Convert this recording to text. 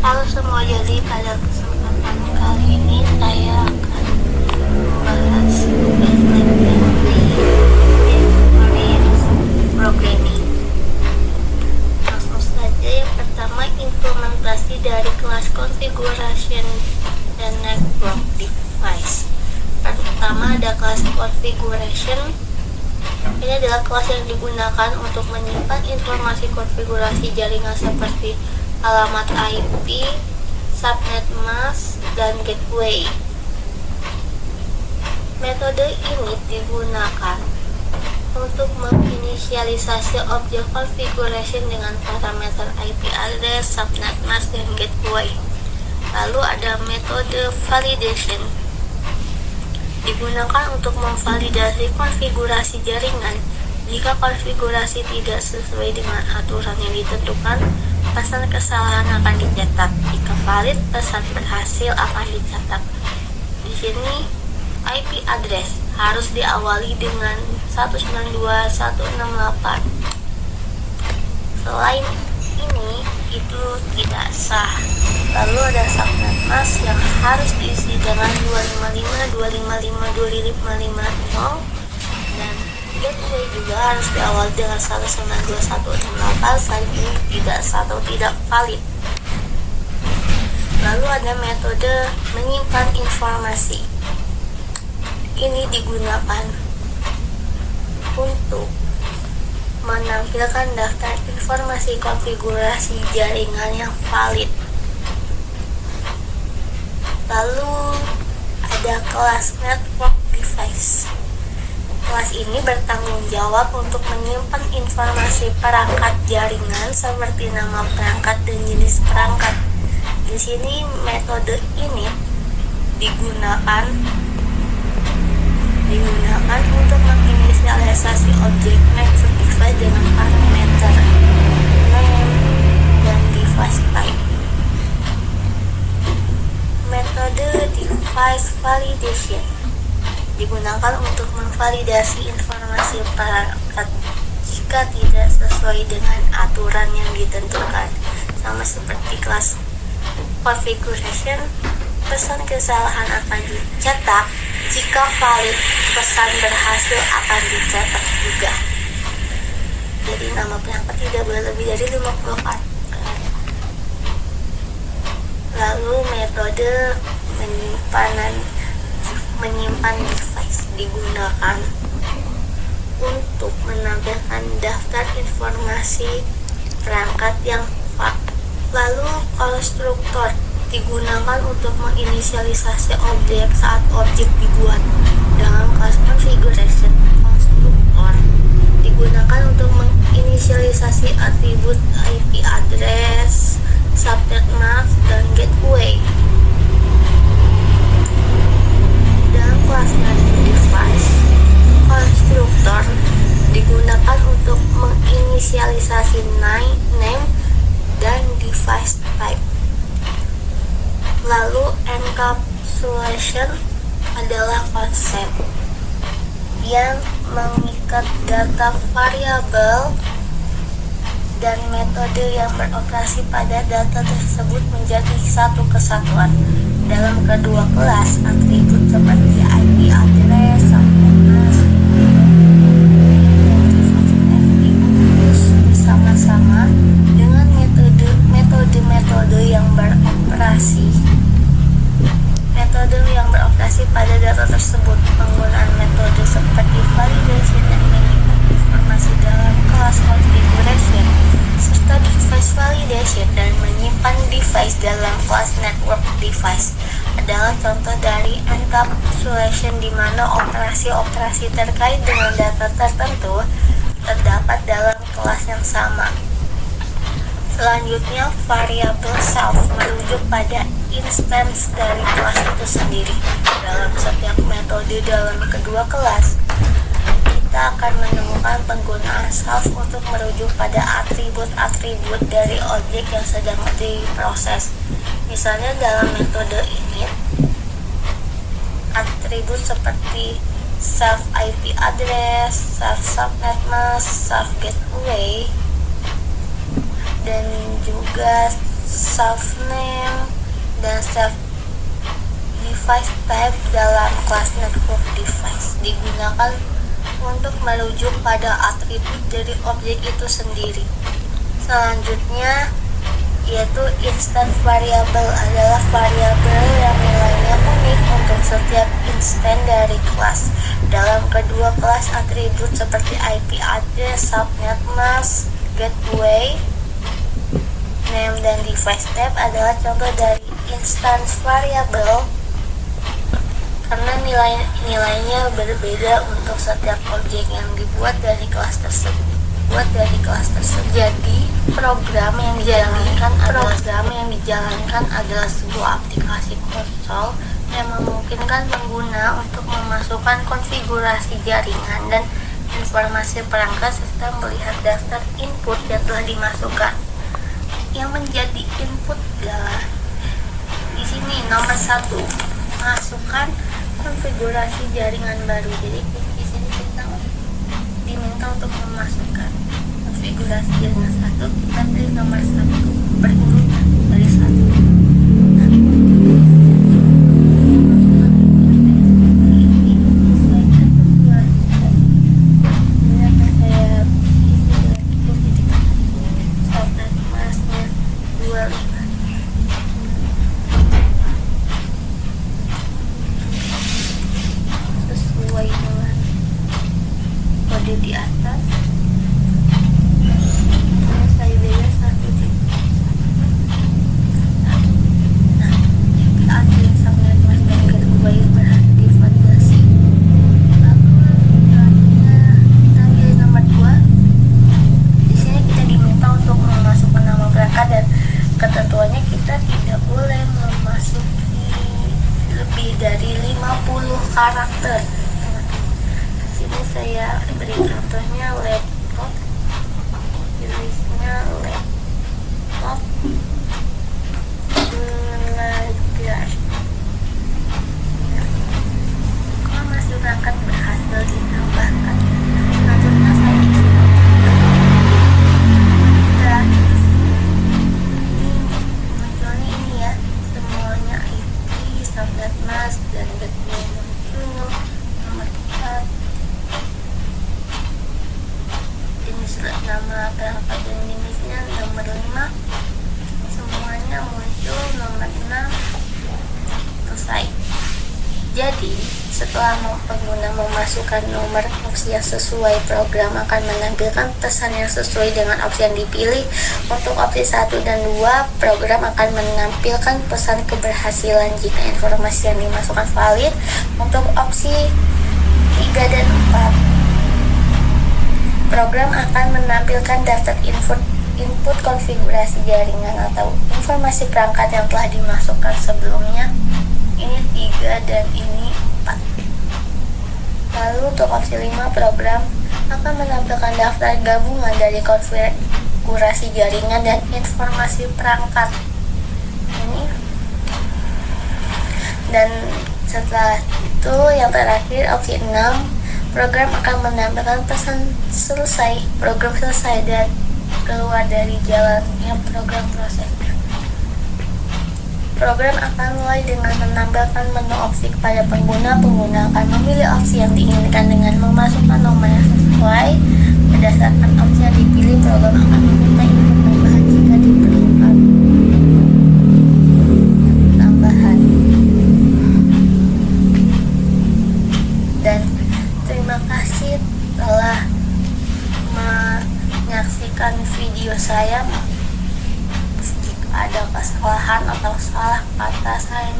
Halo semua, jadi pada kesempatan kali ini saya akan membahas basic programming. Langsung saja, yang pertama implementasi dari kelas configuration dan network device. Pertama ada kelas configuration. Ini adalah kelas yang digunakan untuk menyimpan informasi konfigurasi jaringan seperti alamat IP, subnet mask, dan gateway. Metode ini digunakan untuk menginisialisasi objek configuration dengan parameter IP address, subnet mask, dan gateway. Lalu ada metode validation, digunakan untuk memvalidasi konfigurasi jaringan. Jika konfigurasi tidak sesuai dengan aturan yang ditentukan, pesan kesalahan akan dicetak. Jika valid, pesan berhasil akan dicetak. Di sini IP address harus diawali dengan 192.168. Selain ini, itu tidak sah. Lalu ada subnet mask yang harus diisi dengan 255.255.255.0 dan gateway juga harus diawali dengan 192.168. Selain ini tidak sah atau tidak valid. Lalu ada metode menyimpan informasi. Ini digunakan untuk menampilkan daftar informasi konfigurasi jaringan yang valid. Lalu ada kelas network device. Kelas ini bertanggung jawab untuk menyimpan informasi perangkat jaringan seperti nama perangkat dan jenis perangkat. Di sini metode ini digunakan untuk menginisialisasi objek network device dengan parameter name dan device type. Metode device validation digunakan untuk memvalidasi informasi perangkat jika tidak sesuai dengan aturan yang ditentukan. Sama seperti kelas configuration, pesan kesalahan akan dicetak. Jika valid, pesan berhasil akan dicetak juga. Jadi nama perangkat tidak boleh lebih dari 50 karakter. Lalu metode menyimpan device digunakan untuk menampilkan daftar informasi perangkat yang valid. Lalu konstruktor digunakan untuk menginisialisasi objek saat objek dibuat. Dalam kelas configuration, konstruktor digunakan untuk menginisialisasi atribut IP address, subnet mask, dan gateway. Dalam kelas network device, konstruktor digunakan untuk menginisialisasi name dan device type. Lalu encapsulation adalah konsep yang mengikat data variabel dan metode yang beroperasi pada data tersebut menjadi satu kesatuan. Dalam kedua kelas, atribut seperti IP address, subnet mask, bersama-sama dengan metode yang beroperasi pada data tersebut. Penggunaan metode seperti validation dan menyimpan informasi dalam kelas configuration serta device validation dan menyimpan device dalam kelas network device adalah contoh dari encapsulation di mana operasi-operasi terkait dengan data tertentu terdapat dalam kelas yang sama. Selanjutnya, variabel self merujuk pada instance dari kelas itu sendiri. Dalam setiap metode dalam kedua kelas, kita akan menemukan penggunaan self untuk merujuk pada atribut-atribut dari objek yang sedang diproses. Misalnya dalam metode ini, atribut seperti self IP address, self subnet mask, self gateway, dan juga self name, dan self device type dalam kelas network device digunakan untuk merujuk pada atribut dari objek itu sendiri. Selanjutnya yaitu instance variable adalah variabel yang nilainya unik untuk setiap instan dari kelas. Dalam kedua kelas atribut seperti IP address, subnet mask, gateway, name, dan device type adalah contoh dari instance variable karena nilainya berbeda untuk setiap objek yang dibuat dari kelas tersebut. Jadi program yang dijalankan adalah sebuah aplikasi konsol yang memungkinkan pengguna untuk memasukkan konfigurasi jaringan dan informasi perangkat serta melihat daftar input yang telah dimasukkan. Yang menjadi input adalah di sini nomor 1, masukkan konfigurasi jaringan baru. Jadi di sini kita diminta untuk memasukkan konfigurasi jaringan 1, kita pilih nomor 1 berurutan dari 1. Sesuai dengan kode di atas. Saya beda 1.1. Nah, ada yang sangat mas dan gateway berhasil divalidasi. Lalu selanjutnya kita pilih nomor 2. Di sini kita diminta untuk memasukkan nama perangkat dan ketentuannya kita tidak boleh memasuki lebih dari 50 karakter. Sini saya beri contohnya laptop, tulisnya laptop belajar. Kalau masih perangkat berhasil ditambahkan. Selanjutnya saya isi terakhir. Munculnya ini ya, semuanya IP, subnet mask, dan gateway muncul. Nomor 4, jenis nama perangkat dan jenisnya. Nomor 5, semuanya muncul. Nomor 6, selesai. Jadi setelah pengguna memasukkan nomor opsi yang sesuai, program akan menampilkan pesan yang sesuai dengan opsi yang dipilih. Untuk opsi 1 dan 2, program akan menampilkan pesan keberhasilan jika informasi yang dimasukkan valid. Untuk opsi 3 dan 4, program akan menampilkan daftar input konfigurasi jaringan atau informasi perangkat yang telah dimasukkan sebelumnya. Ini 3 dan ini 4. Lalu untuk opsi 5, program akan menampilkan daftar gabungan dari konfigurasi jaringan dan informasi perangkat. Ini. Dan setelah itu yang terakhir opsi 6, program akan menampilkan pesan selesai, program selesai, dan keluar dari jalannya program proses. Program akan mulai dengan menampilkan menu opsi kepada pengguna. Pengguna akan memilih opsi yang diinginkan dengan memasukkan nomor yang sesuai. Berdasarkan opsi yang dipilih, program akan meminta input tambahan jika diperlukan tambahan. Dan terima kasih telah menyaksikan video saya. Jika ada kesalahan atau salah kata saya